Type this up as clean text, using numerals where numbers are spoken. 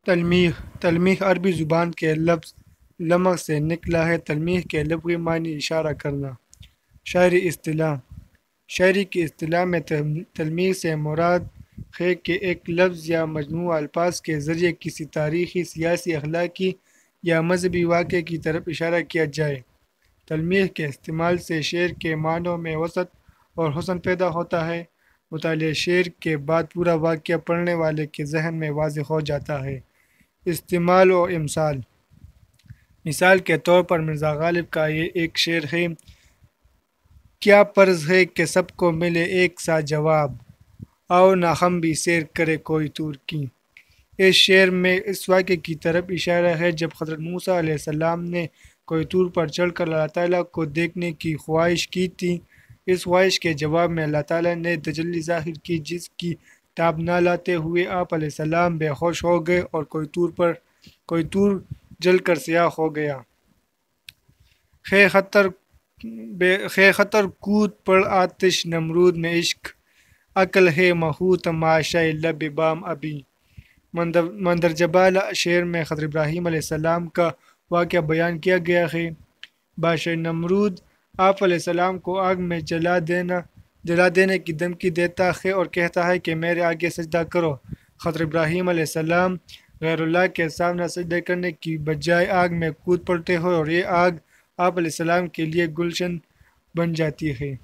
تلمیح عربی زبان کے لفظ لمغ سے نکلا ہے۔ تلمیح کے لغوی معنی اشارہ کرنا۔ شاعری اصطلاح: شاعری کی اصطلاح میں تلمیح سے مراد ہے کہ ایک لفظ یا مجموعہ الفاظ کے ذریعے کسی تاریخی، سیاسی، اخلاقی یا مذہبی واقعے کی طرف اشارہ کیا جائے۔ تلمیح کے استعمال سے شعر کے معنوں میں وسعت اور حسن پیدا ہوتا ہے۔ مطالعہ شعر کے بعد پورا واقعہ پڑھنے والے کے ذہن میں واضح ہو جاتا ہے۔ استعمال و امثال: مثال کے طور پر مرزا غالب کا یہ ایک شعر ہے: کیا فرض ہے کہ سب کو ملے ایک سا جواب، آؤ نہ ہم بھی سیر کرے کوئی طور کی۔ اس شعر میں اس واقعے کی طرف اشارہ ہے جب حضرت موسیٰ علیہ السلام نے کوئی طور پر چڑھ کر اللہ تعالیٰ کو دیکھنے کی خواہش کی تھی۔ اس خواہش کے جواب میں اللہ تعالیٰ نے تجلی ظاہر کی جس کی تاب نہ لاتے ہوئے آپ علیہ السلام بے ہوش ہو گئے اور کوئی طور جل کر سیاہ ہو گیا۔ خے خطر کود پڑ آتش نمرود میں عشق، عقل ہے مہو تماشائے لب بام ابھی۔ مندرجہ شعر میں خضر ابراہیم علیہ السلام کا واقعہ بیان کیا گیا ہے۔ بادشاہ نمرود آپ علیہ السلام کو آگ میں جلا دینے کی دھمکی دیتا ہے اور کہتا ہے کہ میرے آگے سجدہ کرو۔ خضر ابراہیم علیہ السلام غیر اللہ کے سامنے سجدہ کرنے کی بجائے آگ میں کود پڑتے ہیں اور یہ آگ آپ علیہ السلام کے لیے گلشن بن جاتی ہے۔